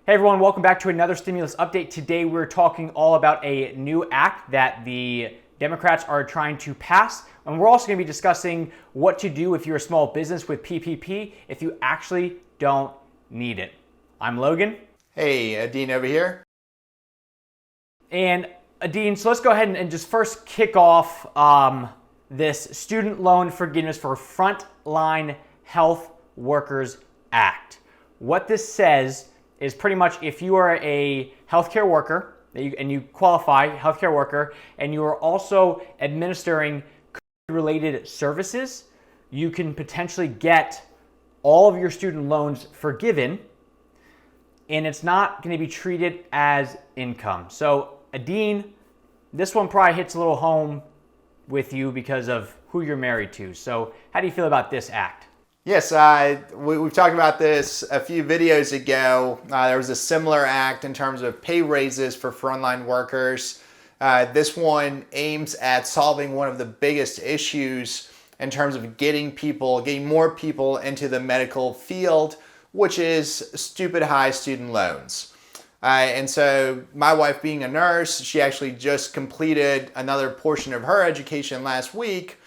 Hey everyone, welcome back to another stimulus update. Today we're talking all about a new act that the Democrats are trying to pass, and we're also going to be discussing what to do if you're a small business with PPP if you actually don't need it. I'm Logan. Hey, Edin over here. And Edin, so let's go ahead and just first kick off this student loan forgiveness for Frontline Workers Act. What this says is pretty much if you are a healthcare worker and you qualify healthcare worker and you are also administering COVID-related services, you can potentially get all of your student loans forgiven, and it's not going to be treated as income. So Edin, this one probably hits a little home with you because of who you're married to. So how do you feel about this act? Yes, we've talked about this a few videos ago. There was a similar act in terms of pay raises for frontline workers. This one aims at solving one of the biggest issues in terms of getting more people into the medical field, which is stupid high student loans. And so my wife being a nurse, she actually just completed another portion of her education last week.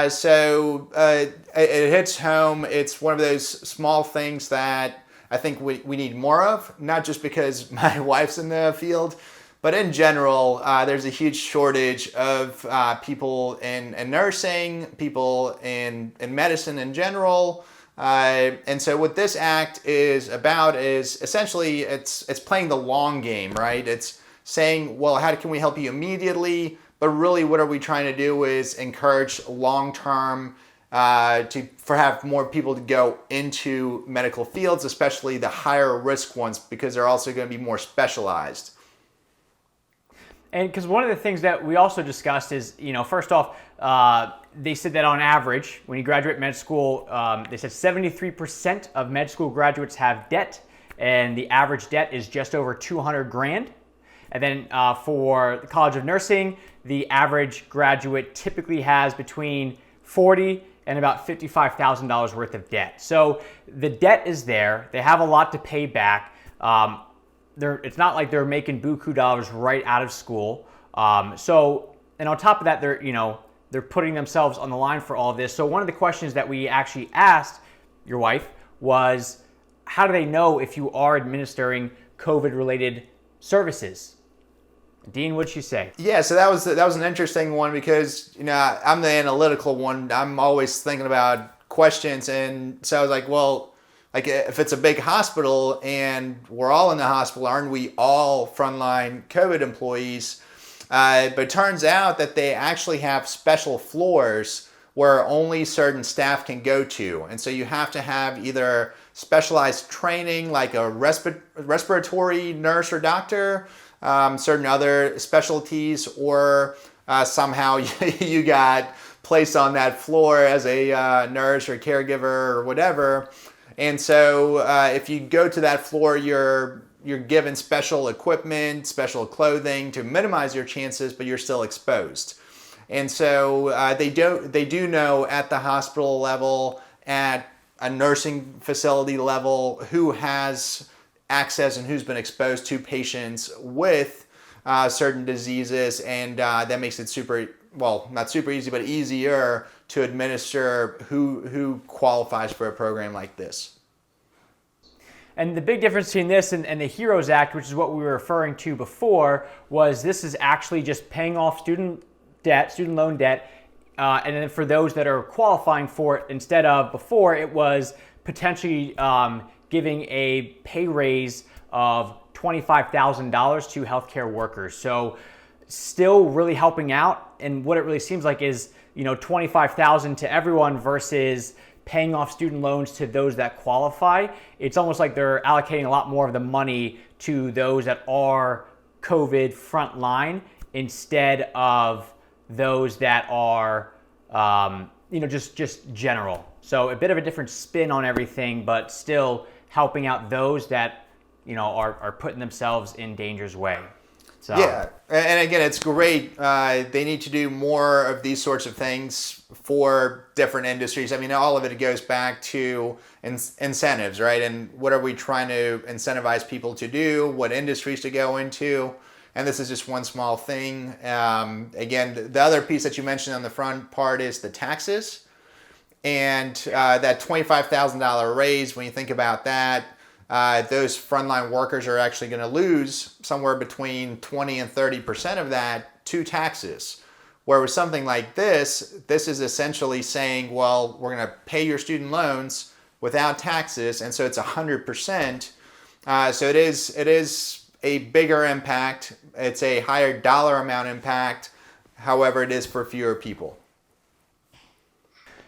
So it hits home. It's one of those small things that I think we need more of, not just because my wife's in the field, but in general, there's a huge shortage of people in nursing, people in medicine in general. And so what this act is about is essentially it's playing the long game, right? It's saying, well, how can we help you immediately? But really what are we trying to do is encourage long-term for have more people to go into medical fields, especially the higher risk ones, because they're also going to be more specialized. And because one of the things that we also discussed is, first off, they said that on average, when you graduate med school, they said 73% of med school graduates have debt, and the average debt is just over $200,000. And then for the College of Nursing, the average graduate typically has between $40,000 and about $55,000 worth of debt. So the debt is there. They have a lot to pay back. It's not like they're making buku dollars right out of school. And on top of that, they're putting themselves on the line for all of this. So one of the questions that we actually asked your wife was, how do they know if you are administering COVID-related services? Dean, what'd she say? Yeah, so that was an interesting one because I'm the analytical one. I'm always thinking about questions, and so I was like, well, like if it's a big hospital and we're all in the hospital, aren't we all frontline COVID employees? But it turns out that they actually have special floors where only certain staff can go to, and so you have to have either specialized training like a respiratory nurse or doctor, certain other specialties, or somehow you got placed on that floor as a nurse or caregiver or whatever. And so if you go to that floor, you're given special equipment, special clothing to minimize your chances, but you're still exposed. And so they do know at the hospital level, at a nursing facility level, who has access and who's been exposed to patients with certain diseases, and that makes it not super easy, but easier to administer who qualifies for a program like this. And the big difference between this and the HEROES Act, which is what we were referring to before, was this is actually just paying off student loan debt, and then for those that are qualifying for it, instead of before, it was potentially giving a pay raise of $25,000 to healthcare workers. So still really helping out, and what it really seems like is $25,000 to everyone versus paying off student loans to those that qualify. It's almost like they're allocating a lot more of the money to those that are COVID frontline instead of those that are just general. So a bit of a different spin on everything, but still helping out those that are putting themselves in danger's way. So yeah, and again, it's great. They need to do more of these sorts of things for different industries. I mean, all of it goes back to incentives, right? And what are we trying to incentivize people to do? What industries to go into? And this is just one small thing. Again, the other piece that you mentioned on the front part is the taxes. And that $25,000 raise, when you think about that, those frontline workers are actually going to lose somewhere between 20 and 30% of that to taxes. Where with something like this is essentially saying, well, we're going to pay your student loans without taxes, and so it's 100%. So it is a bigger impact. It's a higher dollar amount impact. However, it is for fewer people.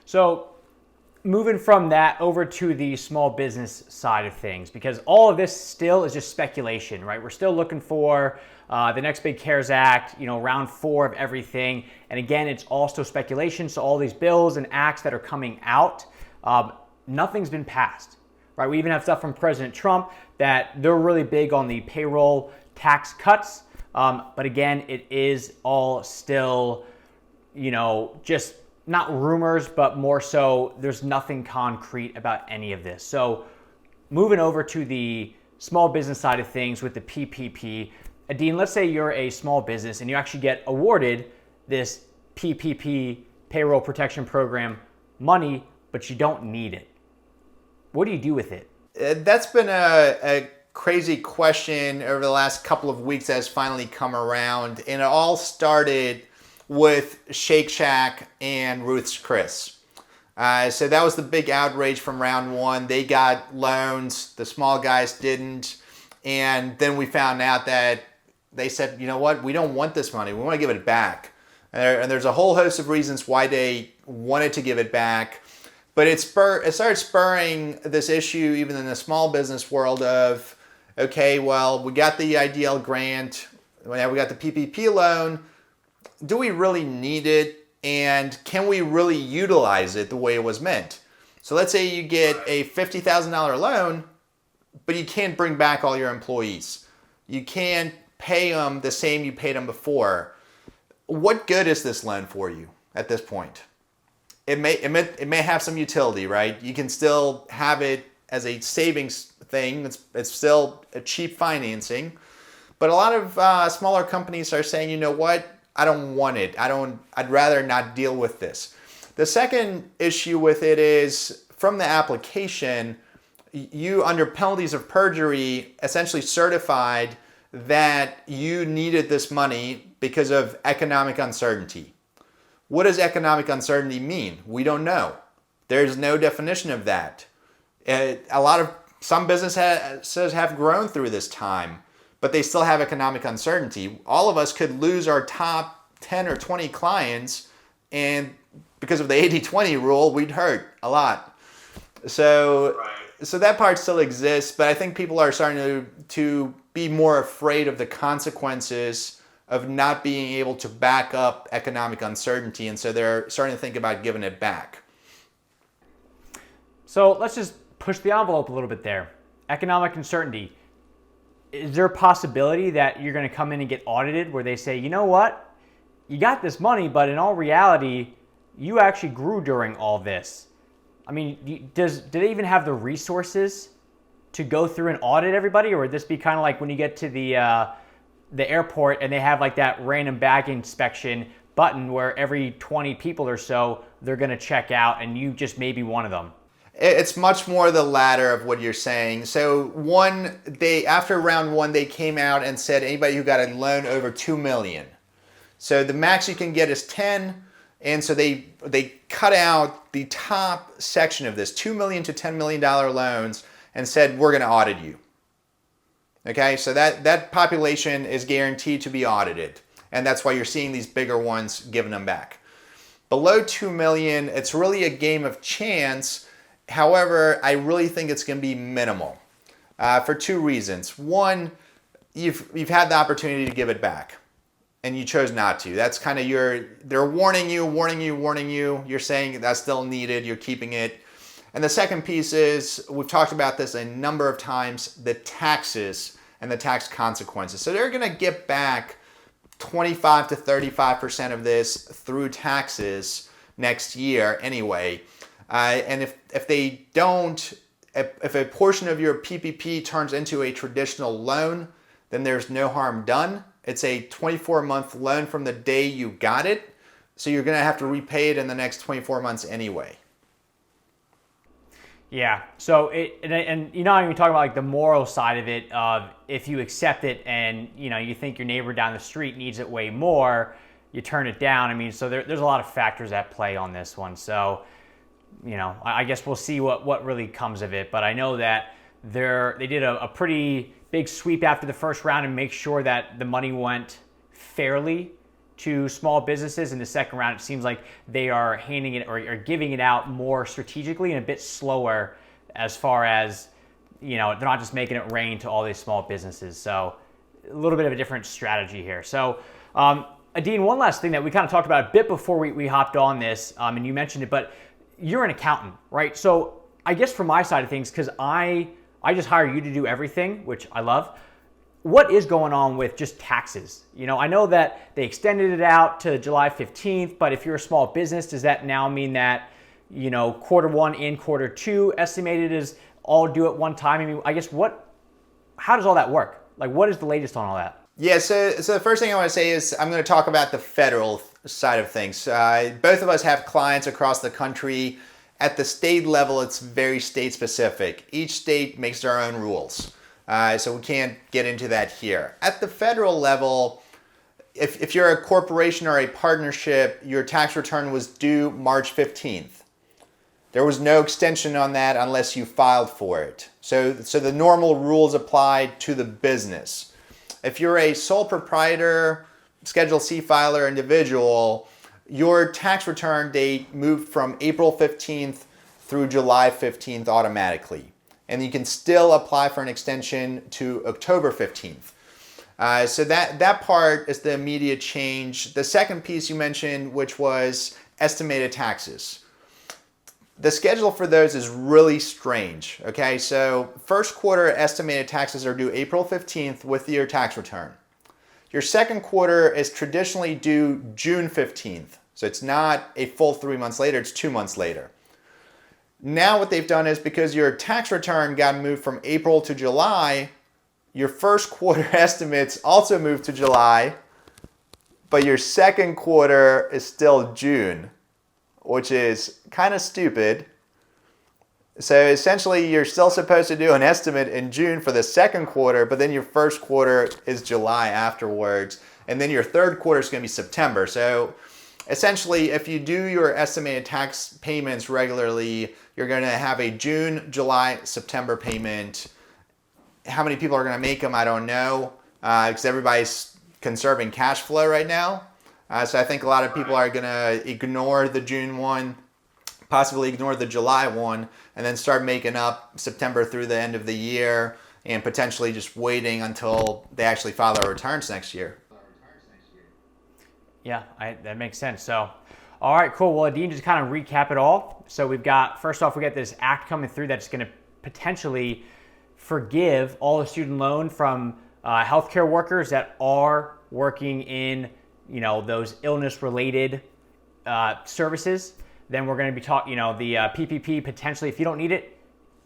So moving from that over to the small business side of things, because all of this still is just speculation, right? We're still looking for the next big CARES Act, round 4 of everything. And again, it's also speculation. So all these bills and acts that are coming out, nothing's been passed, right? We even have stuff from President Trump that they're really big on the payroll tax cuts. But again, it is all still, just not rumors, but more so there's nothing concrete about any of this. So moving over to the small business side of things with the PPP, Edin, let's say you're a small business and you actually get awarded this PPP payroll protection program money, but you don't need it. What do you do with it? That's been a crazy question over the last couple of weeks that has finally come around. And it all started with Shake Shack and Ruth's Chris. So that was the big outrage from round 1. They got loans, the small guys didn't. And then we found out that they said, you know what, we don't want this money, we want to give it back. And there's a whole host of reasons why they wanted to give it back. But it started spurring this issue even in the small business world of, okay, well, we got the ideal grant, now we got the PPP loan. Do we really need it, and can we really utilize it the way it was meant? So let's say you get a $50,000 loan, but you can't bring back all your employees. You can't pay them the same you paid them before. What good is this loan for you at this point? It may have some utility, right? You can still have it as a savings thing. It's still a cheap financing. But a lot of smaller companies are saying, you know what? I don't want it. I'd rather not deal with this. The second issue with it is from the application, you under penalties of perjury essentially certified that you needed this money because of economic uncertainty. What does economic uncertainty mean? We don't know. There's no definition of that. Some businesses have grown through this time, but they still have economic uncertainty. All of us could lose our top 10 or 20 clients, and because of the 80-20 rule, we'd hurt a lot. So that part still exists, but I think people are starting to be more afraid of the consequences of not being able to back up economic uncertainty, and so they're starting to think about giving it back. So let's just push the envelope a little bit there. Economic uncertainty. Is there a possibility that you're going to come in and get audited where they say, you know what, you got this money, but in all reality, you actually grew during all this? I mean, do they even have the resources to go through and audit everybody, or would this be kind of like when you get to the airport and they have like that random bag inspection button where every 20 people or so, they're going to check out and you just may be one of them? It's much more the latter of what you're saying. So after round 1, they came out and said anybody who got a loan over $2 million. So the max you can get is 10. And so they cut out the top section of this, $2 million to $10 million loans, and said, we're going to audit you. Okay, so that population is guaranteed to be audited. And that's why you're seeing these bigger ones giving them back. Below $2 million, it's really a game of chance. However, I really think it's going to be minimal for 2 reasons. One, you've had the opportunity to give it back, and you chose not to. That's kind of they're warning you. You're saying that's still needed. You're keeping it. And the second piece is, we've talked about this a number of times, the taxes and the tax consequences. So they're going to get back 25 to 35% of this through taxes next year anyway. And if they don't, if a portion of your PPP turns into a traditional loan, then there's no harm done. It's a 24-month loan from the day you got it. So you're going to have to repay it in the next 24 months anyway. Yeah. So and you're not even talking about like the moral side of it. Of if you accept it and you think your neighbor down the street needs it way more, you turn it down. I mean, so there's a lot of factors at play on this one. So I guess we'll see what really comes of it. But I know that they did a pretty big sweep after the first round and make sure that the money went fairly to small businesses. In the second round, it seems like they are handing it or giving it out more strategically and a bit slower as far as, they're not just making it rain to all these small businesses. So a little bit of a different strategy here. So, Edin, one last thing that we kind of talked about a bit before we hopped on this, and you mentioned it, but you're an accountant, right? So I guess from my side of things, because I just hire you to do everything, which I love. What is going on with just taxes? I know that they extended it out to July 15th, but if you're a small business, does that now mean that, quarter one and quarter two estimated is all due at one time? I mean, I guess how does all that work? Like, what is the latest on all that? Yeah, so the first thing I want to say is I'm going to talk about the federal side of things. Both of us have clients across the country. At the state level, it's very state specific. Each state makes their own rules. So we can't get into that here. At the federal level, if you're a corporation or a partnership, your tax return was due March 15th. There was no extension on that unless you filed for it. So the normal rules apply to the business. If you're a sole proprietor, Schedule C filer individual, your tax return date moved from April 15th through July 15th automatically. And you can still apply for an extension to October 15th. So that part is the immediate change. The second piece you mentioned, which was estimated taxes. The schedule for those is really strange. Okay, so first quarter estimated taxes are due April 15th with your tax return. Your second quarter is traditionally due June 15th. So it's not a full 3 months later, it's 2 months later. Now what they've done is because your tax return got moved from April to July, your first quarter estimates also moved to July, but your second quarter is still June, which is kind of stupid. So essentially you're still supposed to do an estimate in June for the second quarter, but then your first quarter is July afterwards, and then your third quarter is going to be September. So essentially, if you do your estimated tax payments regularly, you're going to have a June, July, September payment. How many people are going to make them, I don't know, because everybody's conserving cash flow right now. So I think a lot of people are going to ignore the June one, possibly ignore the July one, and then start making up September through the end of the year and potentially just waiting until they actually file their returns next year. Yeah, that makes sense. So, all right, cool. Well, Edin, just kind of recap it all. So we got this act coming through that's going to potentially forgive all the student loan from healthcare workers that are working in, those illness-related services. Then we're going to be talking, the PPP potentially, if you don't need it,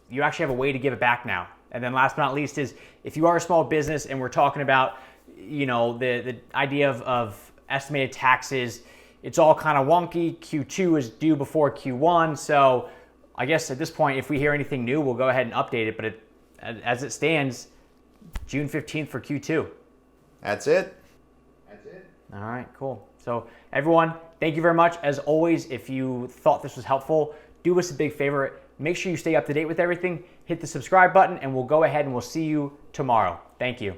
you actually have a way to give it back now. And then last but not least is if you are a small business and we're talking about, the idea of estimated taxes, it's all kind of wonky. Q2 is due before Q1. So I guess at this point, if we hear anything new, we'll go ahead and update it. But as it stands, June 15th for Q2. That's it. All right, cool. So everyone, thank you very much. As always, if you thought this was helpful, do us a big favor. Make sure you stay up to date with everything. Hit the subscribe button, and we'll go ahead and we'll see you tomorrow. Thank you.